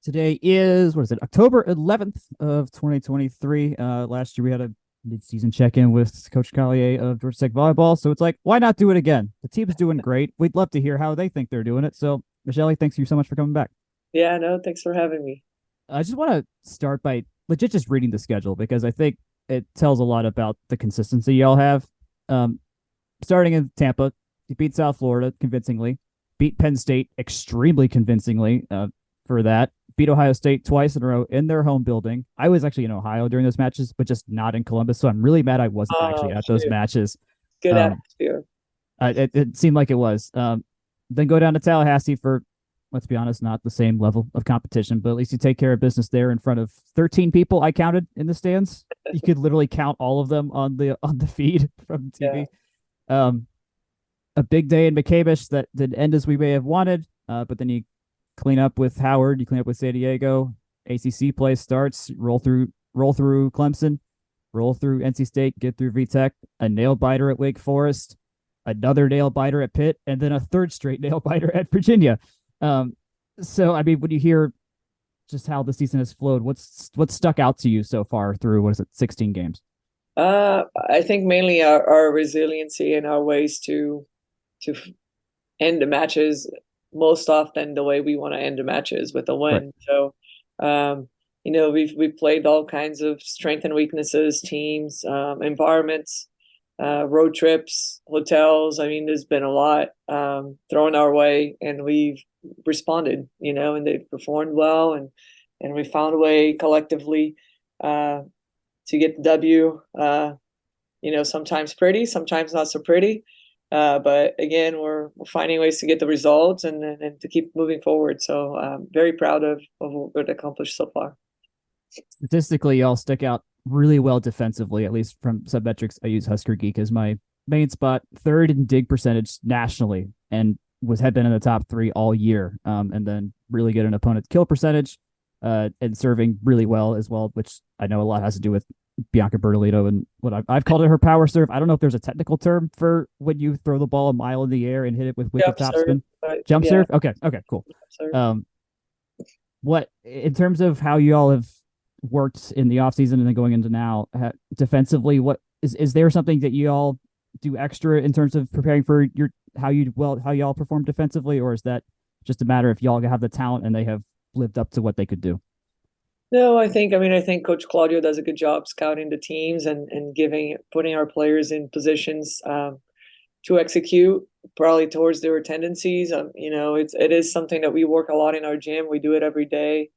Today is, what is it, October 11th of 2023. Last year we had a mid-season check-in with Coach Collier of Georgia Tech Volleyball. So it's like, why not do it again? The team's doing great. We'd love to hear how they think they're doing it. So, Michelle, thanks you so much for coming back. Yeah, no, thanks for having me. I just want to start by legit just reading the schedule because I think it tells a lot about the consistency y'all have. Um, Starting in Tampa, you beat South Florida convincingly, beat Penn State extremely convincingly for that, beat Ohio State twice in a row in their home building. I was actually in Ohio during those matches, but just not in Columbus. So I'm really mad I wasn't Oh, actually at those shoot. matches. Good Um, atmosphere. it seemed like it was. Then go down to Tallahassee for, let's be honest, not the same level of competition, but at least you take care of business there in front of 13 people I counted in the stands. You could literally count all of them on the feed from Yeah. TV. Um, a big day in McCamish that didn't end as we may have wanted, but then you clean up with Howard, you clean up with San Diego. ACC play starts, roll through Clemson, roll through NC State, get through VTech, a nail biter at Wake Forest, another nail biter at Pitt, and then a third straight nail biter at Virginia. Um, so I mean, when you hear just how the season has flowed, what's stuck out to you so far through what is it, 16 games? I think mainly our resiliency and our ways to end the matches most often the way we want to end the matches with a Right. win. So, um, we've played all kinds of strength and weaknesses, teams, environments, road trips, hotels. I mean, there's been a lot thrown our way, and we've responded. And they've performed well, and we found a way collectively uh, to get the W. Sometimes pretty, sometimes not so pretty. But again, we're finding ways to get the results and to keep moving forward. So I'm very proud of what we've accomplished so far. Statistically, y'all stick out really well defensively, at least from submetrics. I use Husker Geek as my main spot, third in dig percentage nationally, and had been in the top three all year. And then really good in opponent kill percentage, and serving really well as well, which I know a lot has to do with Bianca Bertolino and what I've called it her power serve. I don't know if there's a technical term for when you throw the ball a mile in the air and hit it with wicked Jump serve, topspin. but Jump yeah, serve. Okay. Okay. Cool. jump serve. Um, what in terms of how you all have worked in the offseason and then going into now defensively, what is there something that you all do extra in terms of preparing for your how y'all perform defensively, or is that just a matter if y'all have the talent and they have lived up to what they could do? No, I think Coach Claudio does a good job scouting the teams and putting our players in positions to execute probably towards their tendencies. It is something that we work a lot in our gym. We do it every day.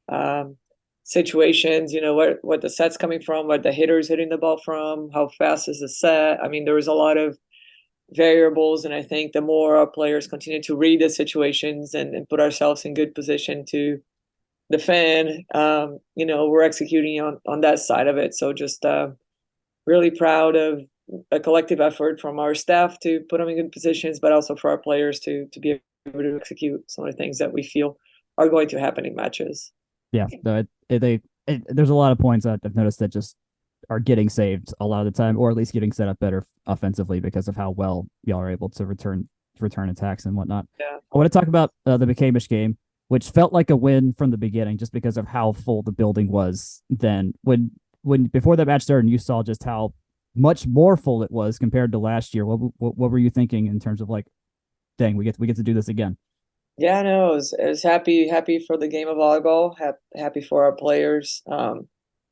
Um, Situations, what the set's coming from, what the hitter's hitting the ball from, how fast is the set. I mean, there was a lot of variables, and I think the more our players continue to read the situations and put ourselves in good position to defend, we're executing on that side of it. So just really proud of a collective effort from our staff to put them in good positions, but also for our players to be able to execute some of the things that we feel are going to happen in matches. Yeah, there's a lot of points that I've noticed that just are getting saved a lot of the time, or at least getting set up better offensively because of how well y'all are able to return attacks and whatnot. Yeah. I want to talk about the McCamish game, which felt like a win from the beginning, just because of how full the building was. Then when before that match started, and you saw just how much more full it was compared to last year. What were you thinking in terms of like, dang, we get to do this again? Yeah, no, I was happy for the game of volleyball, happy for our players.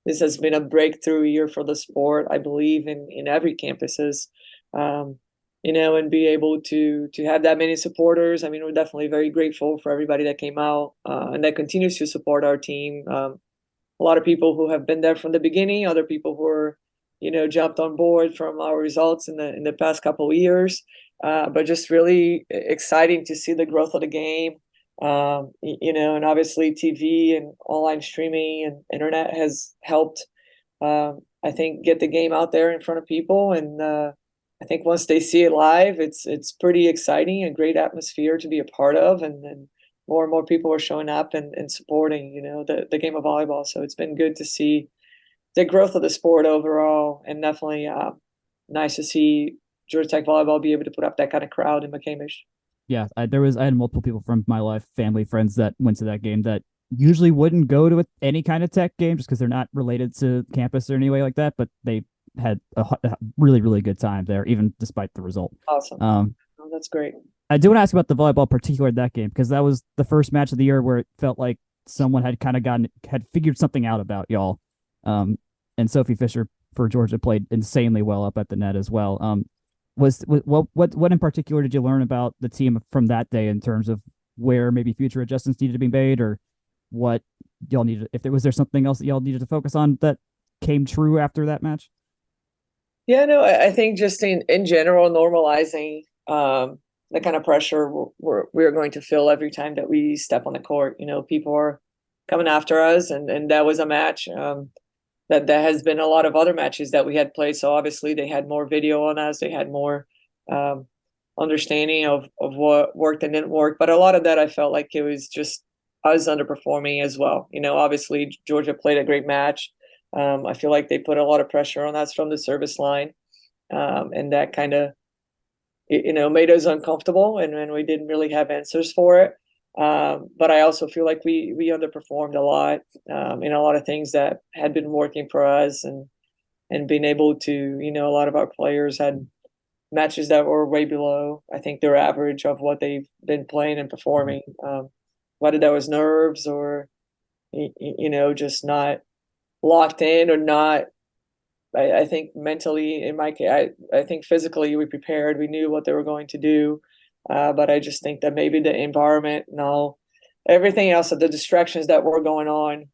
This has been a breakthrough year for the sport, I believe, in every campuses. Um, and be able to have that many supporters. I mean, we're definitely very grateful for everybody that came out and that continues to support our team. A lot of people who have been there from the beginning, other people who are, jumped on board from our results in the past couple of years. But just really exciting to see the growth of the game. And obviously TV and online streaming and internet has helped. I think get the game out there in front of people, and I think once they see it live, it's pretty exciting, a great atmosphere to be a part of, and more and more people are showing up and supporting, the game of volleyball. So it's been good to see the growth of the sport overall, and definitely nice to see Georgia Tech volleyball be able to put up that kind of crowd in McCamish. Yeah, I had multiple people from my life, family, friends that went to that game that usually wouldn't go to any kind of tech game just because they're not related to campus or any way like that. But they had a really, really good time there, even despite the result. Awesome. Um, Oh, that's great. I do want to ask about the volleyball particular in that game because that was the first match of the year where it felt like someone had kind of had figured something out about y'all. And Sophie Fisher for Georgia played insanely well up at the net as well. What in particular did you learn about the team from that day in terms of where maybe future adjustments needed to be made, or what y'all needed, if there was there something else that y'all needed to focus on that came true after that match? Yeah, no, I think just in general, normalizing the kind of pressure we're going to feel every time that we step on the court. You know, people are coming after us, and that was a match that has been a lot of other matches that we had played. So obviously they had more video on us, they had more um, understanding of what worked and didn't work. But a lot of that I felt like it was just us underperforming as well. You know, obviously Georgia played a great match. I feel like they put a lot of pressure on us from the service line, and that kind of made us uncomfortable, and we didn't really have answers for it. But I also feel like we underperformed a lot in a lot of things that had been working for us, and being able to, a lot of our players had matches that were way below, I think, their average of what they've been playing and performing. Whether that was nerves or just not locked in or not. I think mentally, in my case, I think physically we prepared. We knew what they were going to do, but I just think that maybe the environment and everything else, the distractions that were going on,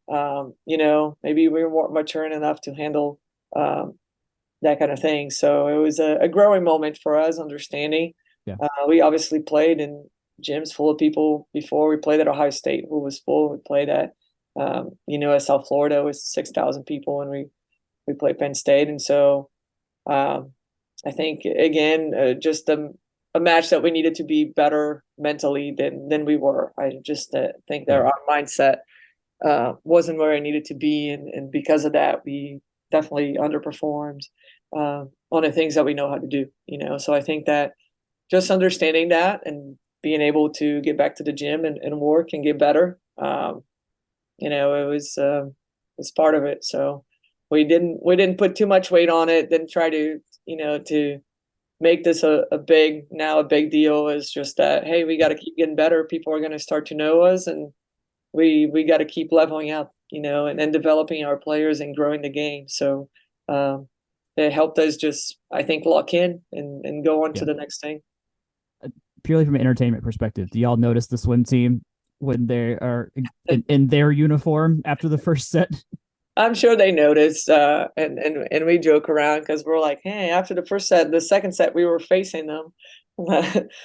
maybe we weren't mature enough to handle that kind of thing. So it was a growing moment for us, understanding. Yeah. We obviously played in gyms full of people before. We played at Ohio State, who was full. We played at at South Florida with 6,000 people, and we played Penn State, and so I think again, just a match that we needed to be better mentally than we were. I just think that Yeah. our mindset wasn't where it needed to be, and because of that, we definitely underperformed on the things that we know how to do. So I think that just understanding that and being able to get back to the gym and work and get better, it's part of it. So we didn't put too much weight on it. Didn't try to make this a big deal. Is just that, hey, we got to keep getting better. People are going to start to know us, and we got to keep leveling up, and developing our players and growing the game. So it helped us just, I think, lock in and go on to Yeah. the next thing. Purely from an entertainment perspective, do y'all notice the swim team when they are in their uniform after the first set? I'm sure they noticed, and we joke around because we're like, hey, after the first set, the second set, we were facing them.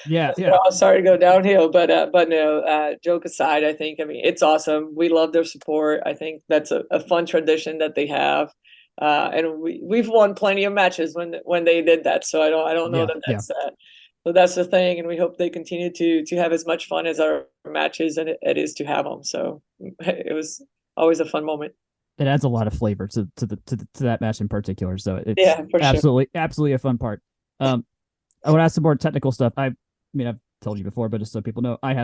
Yeah, yeah, Well, sorry to go downhill, but no. Joke aside, I mean it's awesome. We love their support. I think that's a fun tradition that they have, and we've won plenty of matches when they did that. So I don't know yeah, that yeah. that's the thing, and we hope they continue to have as much fun as our matches, and it is to have them. So it was always a fun moment. It adds a lot of flavor to that match in particular. So it's Yeah, for sure. absolutely a fun part. I would ask some more technical stuff. I mean, I've told you before, but just so people know, I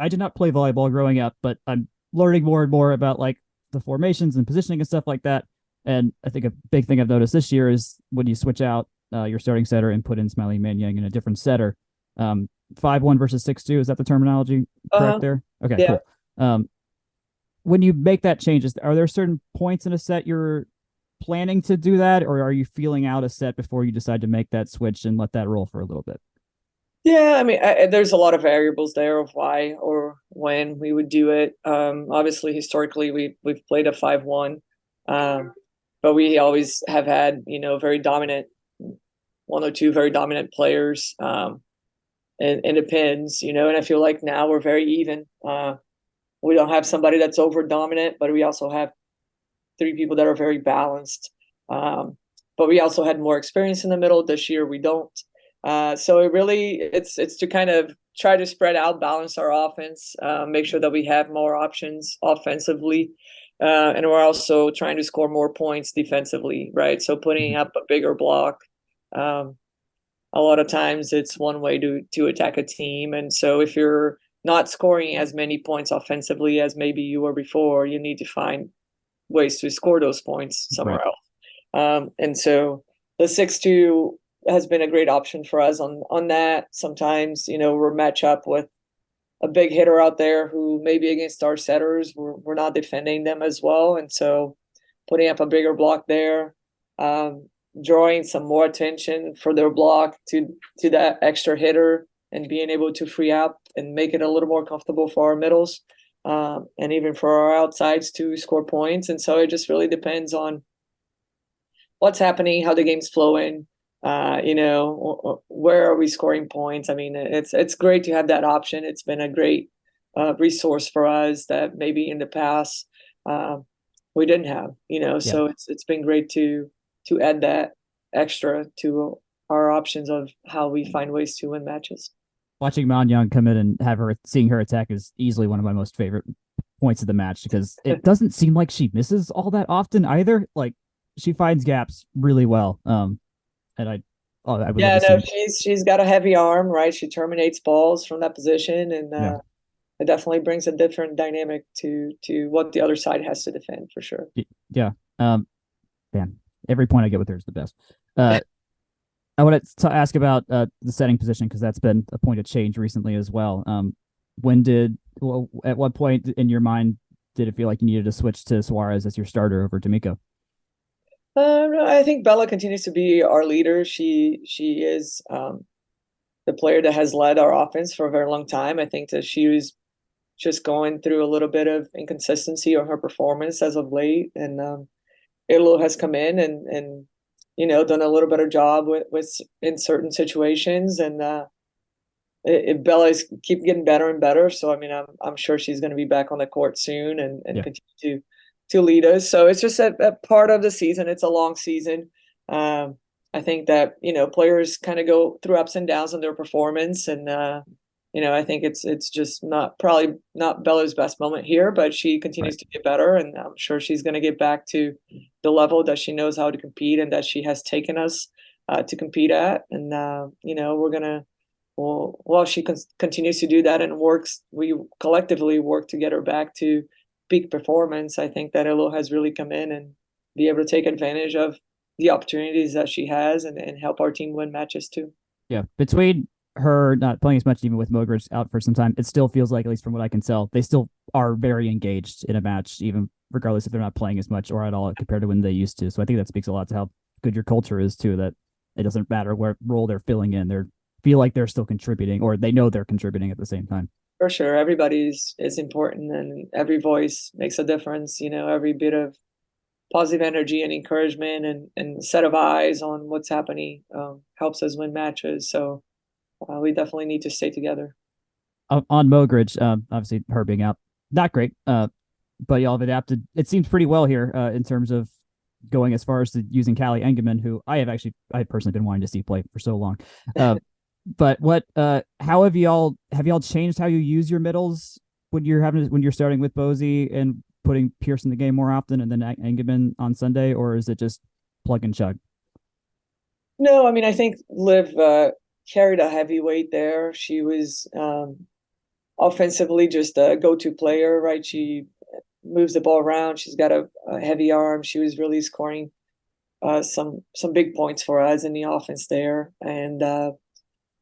did not play volleyball growing up, but I'm learning more and more about like the formations and positioning and stuff like that. And I think a big thing I've noticed this year is when you switch out your starting setter and put in Smiley Manyang in a different setter, 5-1 versus 6-2. Is that the terminology correct Uh-huh. there? Okay, Yeah. cool. When you make that change, are there certain points in a set you're planning to do that, or are you feeling out a set before you decide to make that switch and let that roll for a little bit? Yeah, I mean, there's a lot of variables there of why or when we would do it. Obviously, historically, we've played a 5-1, but we always have had, very dominant, one or two very dominant players, and it depends, and I feel like now we're very even. We don't have somebody that's over dominant, but we also have three people that are very balanced. But we also had more experience in the middle. This year we don't. So it's to kind of try to spread out, balance our offense, make sure that we have more options offensively, and we're also trying to score more points defensively, right? So putting up a bigger block. A lot of times it's one way to attack a team, and so if you're not scoring as many points offensively as maybe you were before. You need to find ways to score those points somewhere Right. else. And so the 6-2 has been a great option for us on that. Sometimes, we're match up with a big hitter out there who maybe against our setters, we're not defending them as well. And so putting up a bigger block there, drawing some more attention for their block to that extra hitter and being able to free up and make it a little more comfortable for our middles, and even for our outsides to score points. And so it just really depends on what's happening, how the game's flowing, where are we scoring points? I mean, it's great to have that option. It's been a great resource for us that maybe in the past we didn't have. Yeah. So it's been great to add that extra to our options of how we find ways to win matches. Watching Man Young come in and seeing her attack is easily one of my most favorite points of the match because it doesn't seem like she misses all that often either. Like she finds gaps really well. And I would Yeah, love to no, see. she's got a heavy arm, right? She terminates balls from that position, and Yeah. it definitely brings a different dynamic to what the other side has to defend for sure. Yeah. Um, man, every point I get with her is the best. Uh, I want to ask about the setting position because that's been a point of change recently as well. At what point in your mind did it feel like you needed to switch to Soares as your starter over D'Amico? I think Bella continues to be our leader. She is the player that has led our offense for a very long time. I think that she was just going through a little bit of inconsistency on her performance as of late, and Ilo has come in and done a little better job with in certain situations, and Bella's keep getting better and better. So I mean, I'm sure she's going to be back on the court soon and Yeah. continue to lead us. So it's just a part of the season. It's a long season. I think that players kind of go through ups and downs in their performance, and I think it's just probably not Bella's best moment here, but she continues Right. to get better, and I'm sure she's going to get back to the level that she knows how to compete and that she has taken us to compete at. And we're gonna, well, while she continues to do that and we collectively work to get her back to peak performance. I think that Elo has really come in and be able to take advantage of the opportunities that she has and help our team win matches too. Yeah. Between her not playing as much, even with Mogridge out for some time, it still feels like, at least from what I can tell, they still are very engaged in a match, even regardless if they're not playing as much or at all compared to when they used to. So I think that speaks a lot to how good your culture is too, that it doesn't matter what role they're filling in. They feel like they're still contributing or they know they're contributing at the same time. For sure. Everybody's is important and every voice makes a difference. Every bit of positive energy and encouragement and set of eyes on what's happening helps us win matches. So we definitely need to stay together. On Mogridge, obviously her being out, not great. But y'all have adapted. It seems pretty well here in terms of going as far as to using Callie Engelman, who I personally been wanting to see play for so long. But how have y'all changed how you use your middles when you're starting with Bozy and putting Pierce in the game more often and then Engelman on Sunday, or is it just plug and chug? No, I mean, I think Liv carried a heavy weight there. She was offensively just a go-to player, right? She moves the ball around. She's got a heavy arm. She was really scoring some big points for us in the offense there, and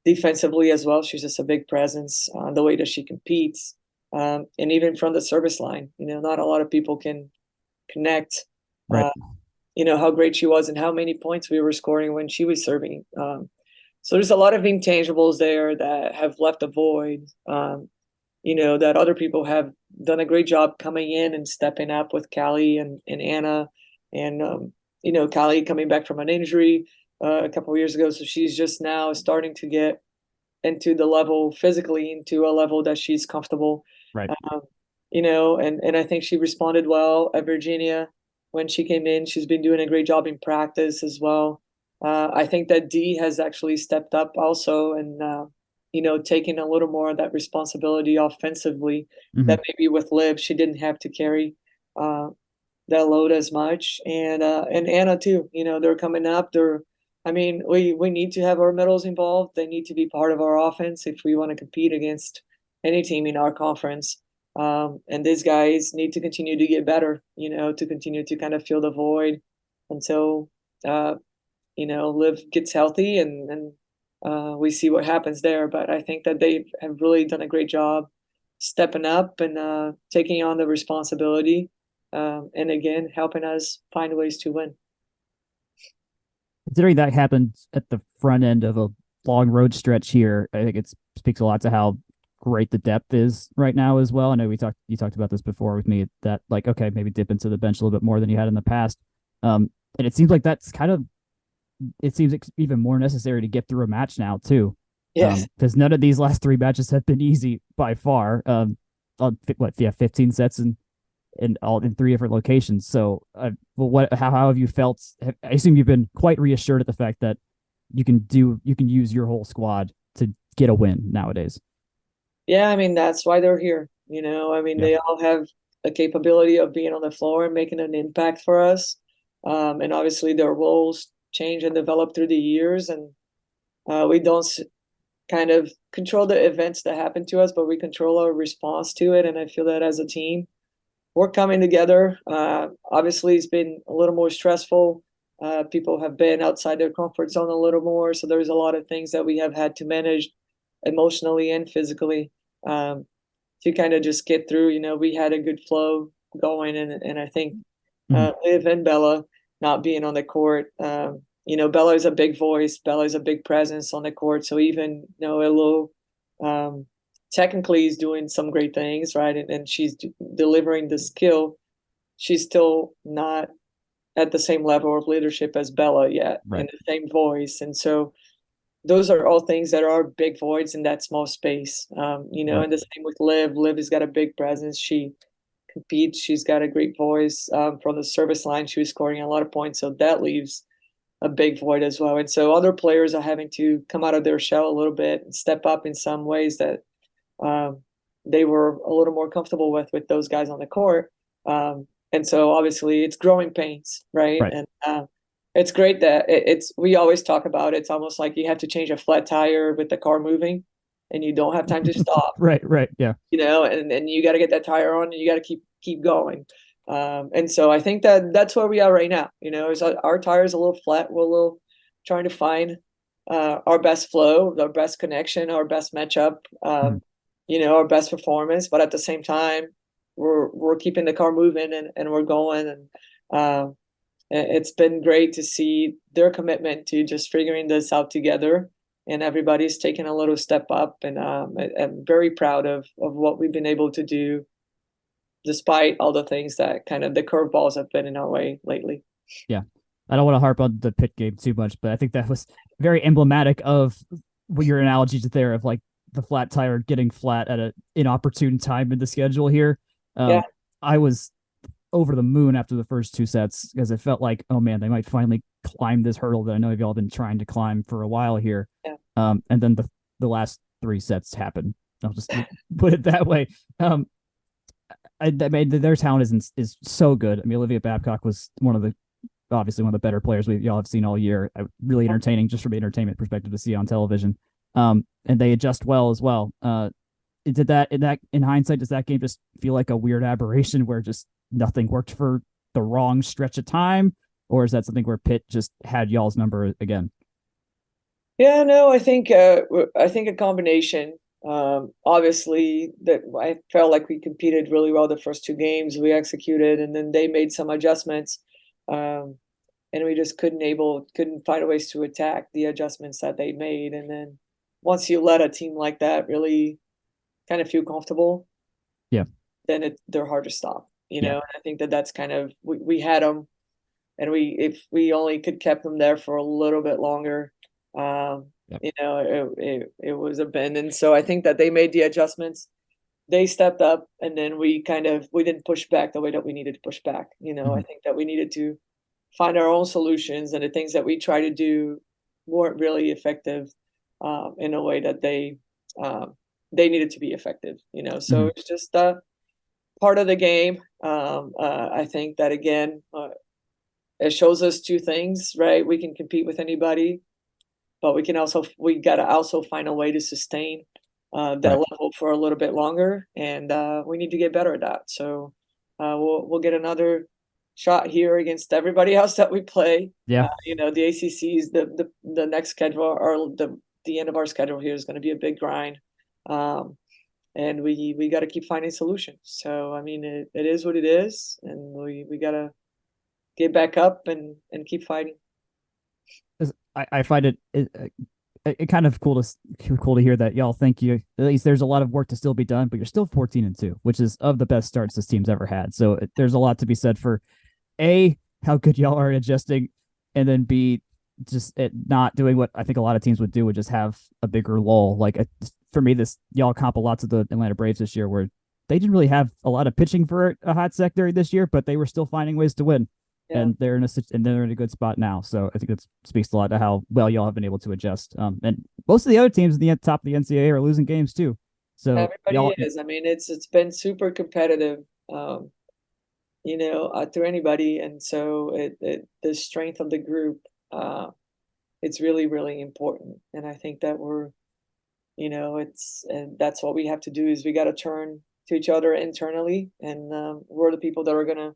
defensively as well. She's just a big presence. The way that she competes, and even from the service line, not a lot of people can connect. Right. How great she was and how many points we were scoring when she was serving. So there's a lot of intangibles there that have left a void. That other people have done a great job coming in and stepping up with Callie and Anna, and Callie coming back from an injury a couple of years ago, so she's just now starting to get into the level physically into a level that she's comfortable. Right. And I think she responded well at Virginia when she came in. She's been doing a great job in practice as well. I think that Dee has actually stepped up also and taking a little more of that responsibility offensively Mm-hmm. that maybe with Liv she didn't have to carry that load as much. And Anna too. They're coming up. We need to have our middles involved. They need to be part of our offense if we want to compete against any team in our conference. And these guys need to continue to get better, to continue to kind of fill the void until Liv gets healthy and we see what happens there. But I think that they have really done a great job stepping up and taking on the responsibility, and again helping us find ways to win. Considering that happened at the front end of a long road stretch here, I think it speaks a lot to how great the depth is right now as well. I know you talked about this before with me that like, okay, maybe dip into the bench a little bit more than you had in the past. And it seems like that's kind of, it seems even more necessary to get through a match now too. Yes. Because none of these last three matches have been easy by far. On 15 sets in all in three different locations. So, how have you felt? I assume you've been quite reassured at the fact that you can use your whole squad to get a win nowadays. Yeah, I mean that's why they're here. Yeah. They all have a capability of being on the floor and making an impact for us. And obviously their roles change and develop through the years, and we don't kind of control the events that happen to us, but we control our response to it. And I feel that as a team, we're coming together. Obviously, it's been a little more stressful. People have been outside their comfort zone a little more, so there's a lot of things that we have had to manage emotionally and physically, to kind of just get through. We had a good flow going, and I think Liv and Bella not being on the court. Bella is a big voice. Bella is a big presence on the court. So even Elo, technically is doing some great things, right? And she's delivering the skill. She's still not at the same level of leadership as Bella yet, Right. and the same voice. And so those are all things that are big voids in that small space. Right. And the same with Liv. Liv has got a big presence. She competes. She's got a great voice. From the service line, she was scoring a lot of points. So that leaves a big void as well. And so other players are having to come out of their shell a little bit and step up in some ways that they were a little more comfortable with those guys on the court. And so obviously it's growing pains, right? Right. And it's great that we always talk about it's almost like you have to change a flat tire with the car moving and you don't have time to stop. Right. Right. Yeah. And you got to get that tire on and you got to keep going. And so I think that that's where we are right now. Is our tires a little flat. We're a little trying to find our best flow, our best connection, our best matchup, our best performance. But at the same time, we're keeping the car moving and we're going. And it's been great to see their commitment to just figuring this out together. And everybody's taking a little step up. And I'm very proud of what we've been able to do, despite all the things that kind of the curveballs have been in our way lately. Yeah. I don't want to harp on the pit game too much, but I think that was very emblematic of what your analogy to there of like the flat tire getting flat at an inopportune time in the schedule here. Yeah. I was over the moon after the first two sets because it felt like, oh man, they might finally climb this hurdle that I know y'all been trying to climb for a while here. Yeah. And then the last three sets happened. I'll just put it that way. I mean, their talent is so good. I mean, Olivia Babcock was obviously one of the better players y'all have seen all year. Really entertaining, just from an entertainment perspective, to see on television. And they adjust well as well. Did that in hindsight, does that game just feel like a weird aberration where just nothing worked for the wrong stretch of time, or is that something where Pitt just had y'all's number again? Yeah, no, I think a combination. Obviously, that I felt like we competed really well the first two games. We executed, and then they made some adjustments, and we just couldn't find ways to attack the adjustments that they made. And then once you let a team like that really kind of feel comfortable, Yeah. then they're hard to stop. Yeah. And I think that kind of we had them, and if we only could kept them there for a little bit longer. Yep. It was a bend. And so I think that they made the adjustments. They stepped up, and then we didn't push back the way that we needed to push back. I think that we needed to find our own solutions, and the things that we try to do weren't really effective in a way that they needed to be effective. So it's just part of the game. I think that again, it shows us two things, right? We can compete with anybody, but we got to also find a way to sustain that Right. level for a little bit longer, and we need to get better at that. So we'll get another shot here against everybody else that we play. Yeah. The ACC is the next schedule, or the end of our schedule here is going to be a big grind. Um, and we got to keep finding solutions. So I mean, it is what it is, and we got to get back up and keep fighting. I find it kind of cool to hear that y'all think you at least there's a lot of work to still be done, but you're still 14-2, which is of the best starts this team's ever had. So there's a lot to be said for A, how good y'all are at adjusting, and then B, just it not doing what I think a lot of teams would do, would just have a bigger lull. Like for me, this y'all comp a lot to the Atlanta Braves this year, where they didn't really have a lot of pitching for a hot secondary this year, but they were still finding ways to win. Yeah. And they're in a good spot now. So I think that speaks a lot to how well y'all have been able to adjust. And most of the other teams in the top of the NCAA are losing games too. So Everybody is. I mean, it's been super competitive, through anybody, and so the strength of the group, it's really really important. And I think that and that's what we have to do is we got to turn to each other internally, and we're the people that are gonna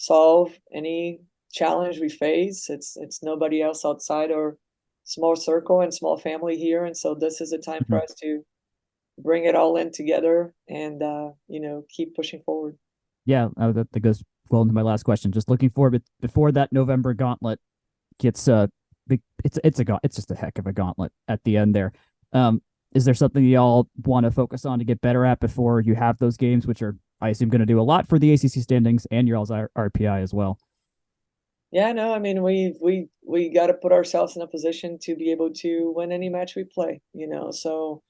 solve any challenge we face. It's nobody else outside our small circle and small family here, and so this is a time for mhm. us to bring it all in together and keep pushing forward. Yeah, that goes well into my last question. Just looking forward, but before that November gauntlet gets it's just a heck of a gauntlet at the end there. Is there something y'all want to focus on to get better at before you have those games, which are I assume going to do a lot for the ACC standings and your all's RPI as well? Yeah, no, I mean we got to put ourselves in a position to be able to win any match we play. So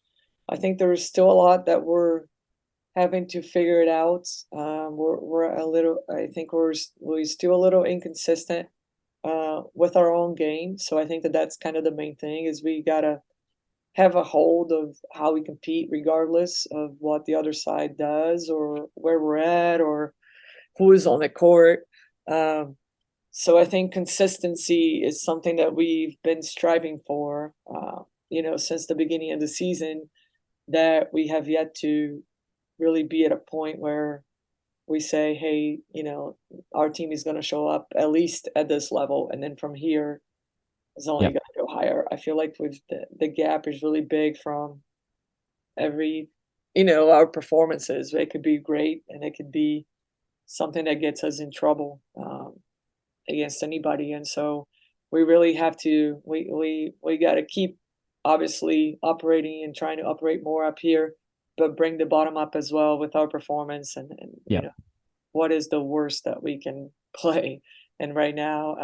I think there's still a lot that we're having to figure it out. We're a little, I think we're still a little inconsistent with our own game. So I think that that's kind of the main thing is we gotta have a hold of how we compete, regardless of what the other side does or where we're at or who is on the court. Um, so I think consistency is something that we've been striving for, since the beginning of the season, that we have yet to really be at a point where we say, hey, our team is going to show up at least at this level. And then from here, it's only Yeah, going to go higher. I feel like the gap is really big from every, our performances. It could be great and it could be something that gets us in trouble against anybody. And so we really have to, we got to keep obviously operating and trying to operate more up here, but bring the bottom up as well with our performance and yeah. what is the worst that we can play. And right now,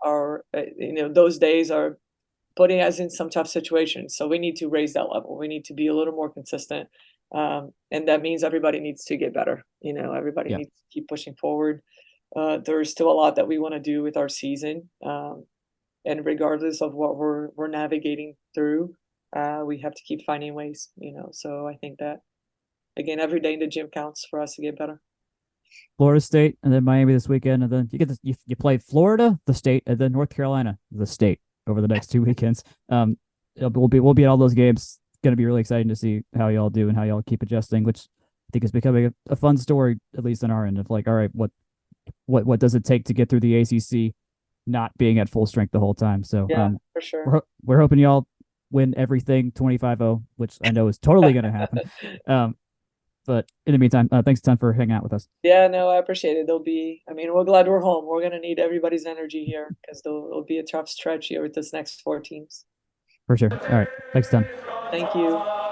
those days are putting us in some tough situations. So we need to raise that level. We need to be a little more consistent. And that means everybody needs to get better. Everybody Yeah. needs to keep pushing forward. There's still a lot that we want to do with our season. And regardless of what we're navigating through, we have to keep finding ways, So I think that again, every day in the gym counts for us to get better. Florida State and then Miami this weekend, and then you play Florida, the state, and then North Carolina, the state, over the next 2 weekends. We'll be at all those games. It's going to be really exciting to see how y'all do and how y'all keep adjusting, which I think is becoming a fun story, at least on our end, of like, all right, what does it take to get through the ACC, not being at full strength the whole time? So Yeah, for sure. we're hoping y'all win everything 25-0, which I know is totally going to happen. But in the meantime, thanks a ton for hanging out with us. Yeah, no, I appreciate it. We're glad we're home. We're gonna need everybody's energy here because it'll be a tough stretch here with this next four teams. For sure. All right. Thanks a ton. Thank you.